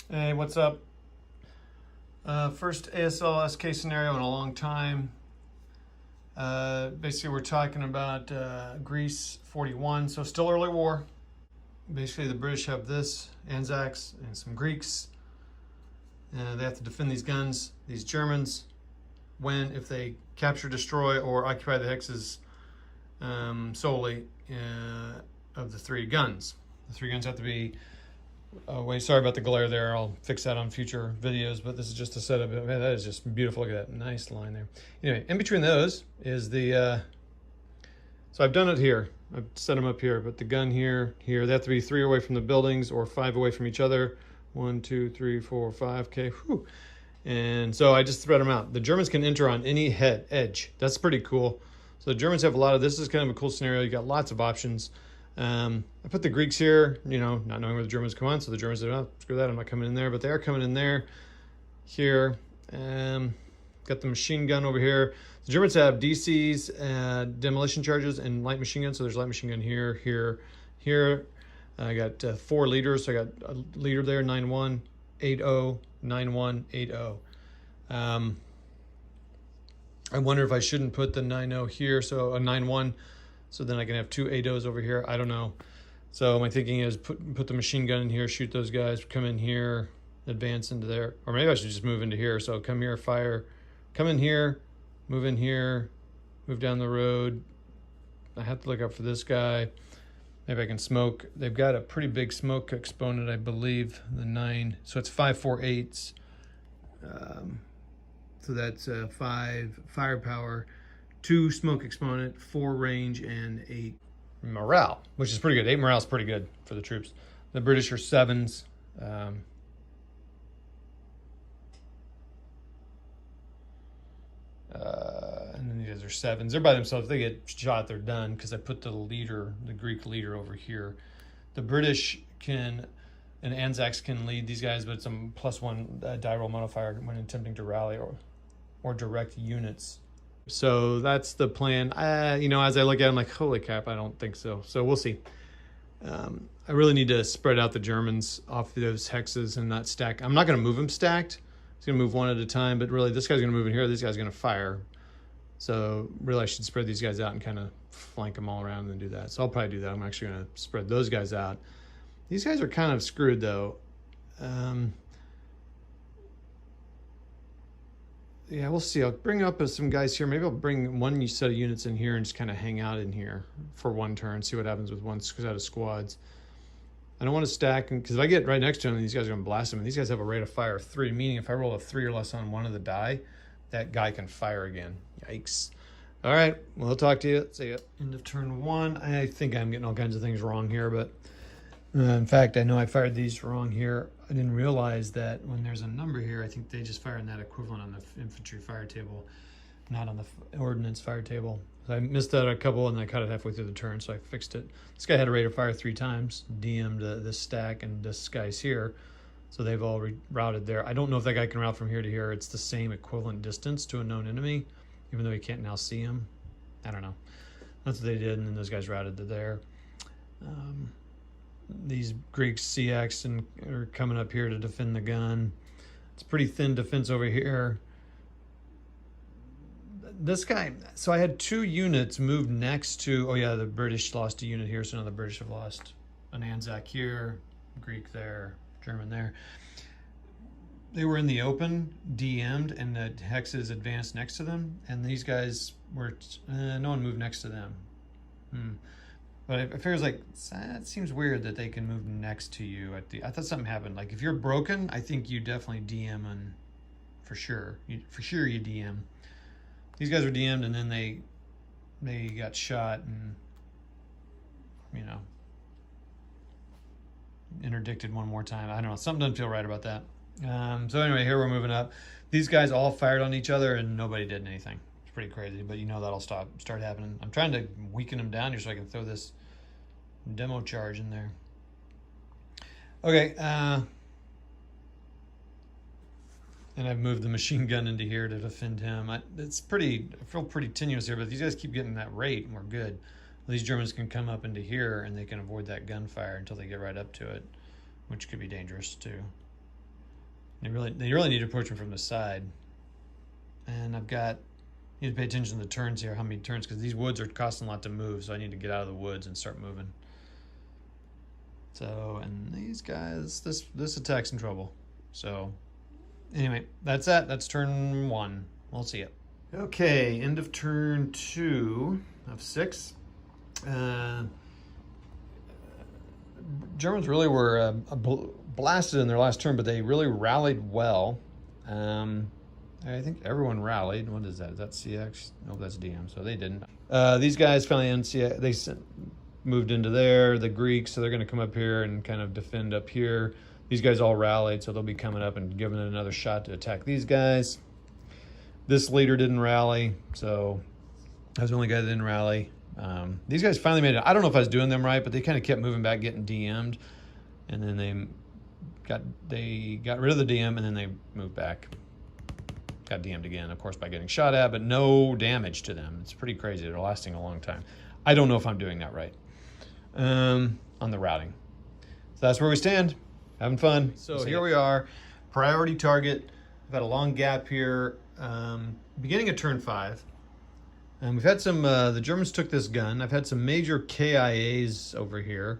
Hey, what's up? First ASLSK scenario in a long time. Basically, we're talking about Greece 41, so still early war. Basically, the British have this, Anzacs, and some Greeks. They have to defend these guns. These Germans, if they capture, destroy, or occupy the hexes solely of the three guns. The three guns have to be wait, sorry about the glare there. I'll fix that on future videos, but this is just a setup. Man, that is just beautiful. Look at that nice line there. Anyway, in between those is the, so I've done it here. I've set them up here, but the gun here. They have to be 3 away from the buildings or 5 away from each other. 1, 2, 3, 4, 5, okay, whew. And so I just spread them out. The Germans can enter on any edge. That's pretty cool. So the Germans have a lot of, this is kind of a cool scenario. You got lots of options. I put the Greeks here, not knowing where the Germans come on. So the Germans said, oh, screw that, I'm not coming in there. But they are coming in there, here. Got the machine gun over here. The Germans have DCs, demolition charges, and light machine gun. So there's light machine gun here, here, here. I got 4 leaders. So I got a leader there, 9-1, 8-0, 9-1, 8-0. I wonder if I shouldn't put the 9-0 here. So a 9-1. So then I can have 2 8-0s over here. I don't know. So my thinking is put the machine gun in here, shoot those guys, come in here, advance into there. Or maybe I should just move into here. So come here, fire, come in here, move down the road. I have to look out for this guy. Maybe I can smoke. They've got a pretty big smoke exponent, I believe, the 9. So it's 5, 4, 8s. So that's 5 firepower, 2 smoke exponent, 4 range, and 8 morale, which is pretty good. 8 morale is pretty good for the troops. The British are 7s. And then these guys are 7s. They're by themselves. If they get shot, they're done, because I put the Greek leader over here. The British and Anzacs can lead these guys, but it's a +1 die roll modifier when attempting to rally or direct units. So that's the plan. As I look at it, I'm like, holy crap, I don't think so. So we'll see. I really need to spread out the Germans off those hexes and not stack. I'm not going to move them stacked. It's going to move one at a time, but really this guy's going to move in here. This guy's going to fire. So really I should spread these guys out and kind of flank them all around and then do that. So I'll probably do that. I'm actually going to spread those guys out. These guys are kind of screwed though. Yeah, we'll see. I'll bring up some guys here. Maybe I'll bring one set of units in here and just kind of hang out in here for one turn, see what happens with one set of squads. I don't want to stack them, because if I get right next to them, these guys are going to blast them. And these guys have a rate of fire of 3, meaning if I roll a 3 or less on one of the die, that guy can fire again. Yikes. All right, well, I'll talk to you. See ya. End of turn 1. I think I'm getting all kinds of things wrong here, but in fact, I know I fired these wrong here. I didn't realize that when there's a number here, I think they just fire in that equivalent on the infantry fire table, not on the ordnance fire table. So I missed out a couple and I cut it halfway through the turn, so I fixed it. This guy had a rate of fire 3 times, DM'd this stack, and this guy's here. So they've all routed there. I don't know if that guy can route from here to here. It's the same equivalent distance to a known enemy, even though he can't now see him. I don't know. That's what they did, and then those guys routed to there. These Greeks CX and are coming up here to defend the gun. It's pretty thin defense over here. This guy, so I had 2 units moved next to, oh yeah, the British lost a unit here, so now the British have lost an Anzac here, Greek there, German there. They were in the open, DM'd, and the hexes advanced next to them, and these guys were, no one moved next to them. But I figure it seems weird that they can move next to you I thought something happened. Like if you're broken, I think you definitely DM and for sure you DM. These guys were DM'd and then they got shot and interdicted one more time. I don't know. Something doesn't feel right about that. So anyway, here we're moving up. These guys all fired on each other and nobody did anything. It's pretty crazy, but that'll start happening. I'm trying to weaken them down here so I can throw this demo charge in there. Okay, and I've moved the machine gun into here to defend him. I feel pretty tenuous here, but these guys keep getting that rate and we're good. These Germans can come up into here and they can avoid that gunfire until they get right up to it, which could be dangerous too. They really need to approach them from the side. And I've got, you need to pay attention to the turns here, how many turns, because these woods are costing a lot to move, so I need to get out of the woods and start moving. So, and these guys, this attack's in trouble. So, anyway, that's that. That's turn 1. We'll see it. Okay, end of turn 2 of 6. Germans really were blasted in their last turn, but they really rallied well. I think everyone rallied. What is that? Is that CX? No, that's DM, so they didn't. These guys finally NCX, they moved into there, the Greeks, so they're going to come up here and kind of defend up here. These guys all rallied, so they'll be coming up and giving it another shot to attack these guys. This leader didn't rally, so I was the only guy that didn't rally. These guys finally made it. I don't know if I was doing them right, but they kind of kept moving back, getting DM'd, and then they got rid of the DM, and then they moved back. Got DM'd again, of course, by getting shot at, but no damage to them. It's pretty crazy. They're lasting a long time. I don't know if I'm doing that right on the routing. So that's where we stand. Having fun. So here we are. Priority target. I've had a long gap here. Beginning of turn 5. And we've had some, the Germans took this gun. I've had some major KIAs over here.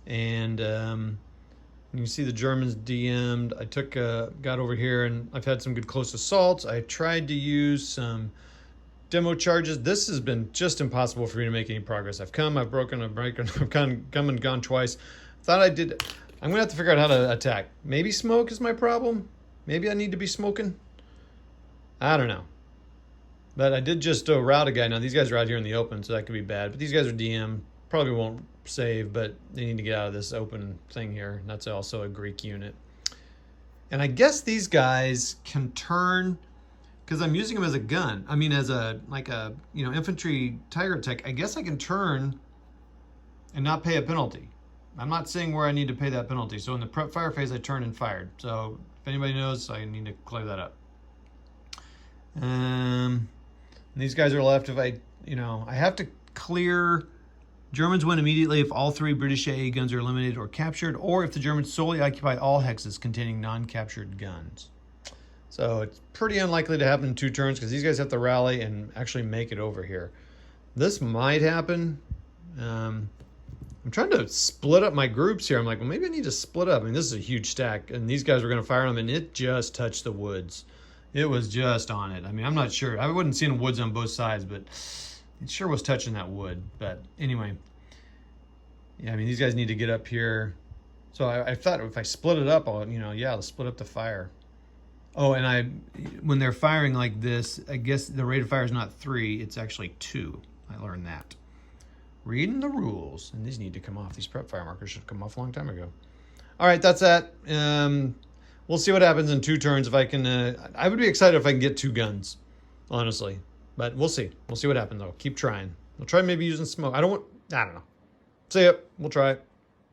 And you can see the Germans DM'd. I got over here and I've had some good close assaults. I tried to use some demo charges. This has been just impossible for me to make any progress. I've broken, I've come and gone twice. Thought I did. I'm gonna have to figure out how to attack. Maybe smoke is my problem. Maybe I need to be smoking. I don't know. But I did just route a guy. Now these guys are out here in the open, so that could be bad. But these guys are DM. Probably won't save, but they need to get out of this open thing here. And that's also a Greek unit. And I guess these guys can turn, because I'm using them as a gun. I mean, as like a infantry tiger attack. I guess I can turn and not pay a penalty. I'm not saying where I need to pay that penalty. So in the prep fire phase, I turned and fired. So if anybody knows, I need to clear that up. These guys are left. If I have to clear. Germans win immediately if all 3 British AA guns are eliminated or captured, or if the Germans solely occupy all hexes containing non-captured guns. So it's pretty unlikely to happen in 2 turns because these guys have to rally and actually make it over here. This might happen. I'm trying to split up my groups here. I'm like, well, maybe I need to split up. I mean, this is a huge stack, and these guys were going to fire them, and it just touched the woods. It was just on it. I mean, I'm not sure. I wouldn't see woods on both sides, but it sure was touching that wood. But anyway, yeah, I mean, these guys need to get up here. So I thought if I split it up, I'll split up the fire. Oh, and when they're firing like this, I guess the rate of fire is not 3, it's actually 2. I learned that. Reading the rules. And these need to come off. These prep fire markers should have come off a long time ago. All right, that's that. We'll see what happens in 2 turns. If I can, I would be excited if I can get 2 guns, honestly. But we'll see. We'll see what happens, though. Keep trying. We'll try maybe using smoke. I don't know. See ya. We'll try it.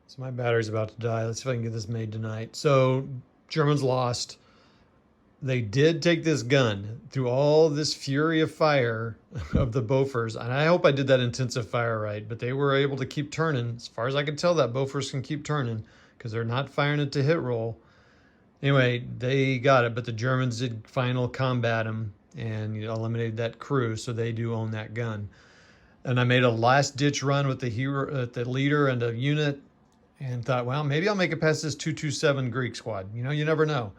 So my battery's about to die. Let's see if I can get this made tonight. So Germans lost. They did take this gun through all this fury of fire of the Bofors. And I hope I did that intensive fire right. But they were able to keep turning. As far as I can tell, that Bofors can keep turning because they're not firing it to hit roll. Anyway, they got it. But the Germans did final combat them and eliminated that crew. So they do own that gun. And I made a last ditch run with the leader and a unit and thought, well, maybe I'll make it past this 227 Greek squad. You never know.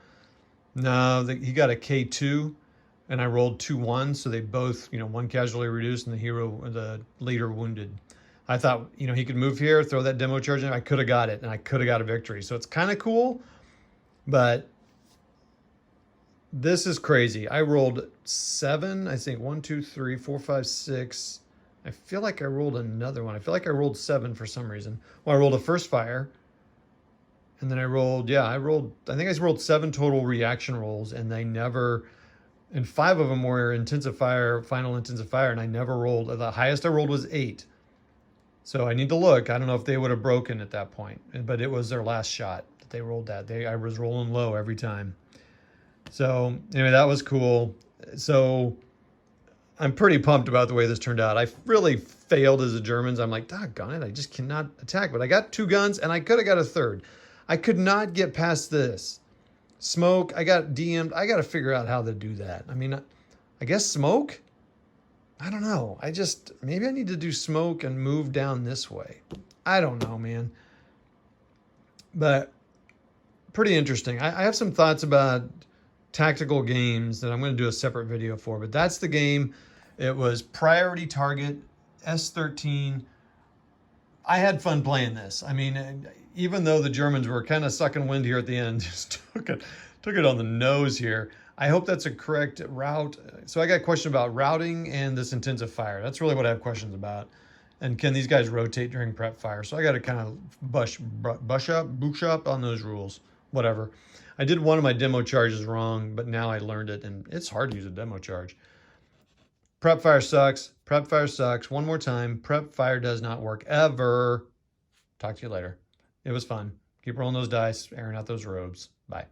No, he got a K2 and I rolled 2-1. So they both, one casualty reduced and the leader wounded. I thought, he could move here, throw that demo charge in. I could have got it and I could have got a victory. So it's kind of cool, but this is crazy. I rolled 7, I think 1, 2, 3, 4, 5, 6. I feel like I rolled another one. I feel like I rolled 7 for some reason. Well, I rolled a first fire. And then I rolled 7 total reaction rolls. And and 5 of them were intensive fire, final intensive fire. And I never rolled. The highest I rolled was 8. So I need to look. I don't know if they would have broken at that point. But it was their last shot that they rolled that. I was rolling low every time. So anyway, that was cool. So I'm pretty pumped about the way this turned out. I really failed as the Germans. I'm like, doggone it, I just cannot attack. But I got 2 guns, and I could have got a 3rd. I could not get past this. Smoke, I got DM'd. I got to figure out how to do that. I mean, I guess smoke? I don't know. Maybe I need to do smoke and move down this way. I don't know, man. But pretty interesting. I have some thoughts about tactical games that I'm going to do a separate video for, but that's the game. It was Priority Target, S13. I had fun playing this. I mean, even though the Germans were kind of sucking wind here at the end, just took it on the nose here. I hope that's a correct route. So I got a question about routing and this intensive fire. That's really what I have questions about. And can these guys rotate during prep fire? So I got to kind of bush up on those rules. Whatever. I did one of my demo charges wrong, but now I learned it, and it's hard to use a demo charge. Prep fire sucks. Prep fire sucks. One more time. Prep fire does not work ever. Talk to you later. It was fun. Keep rolling those dice, airing out those robes. Bye.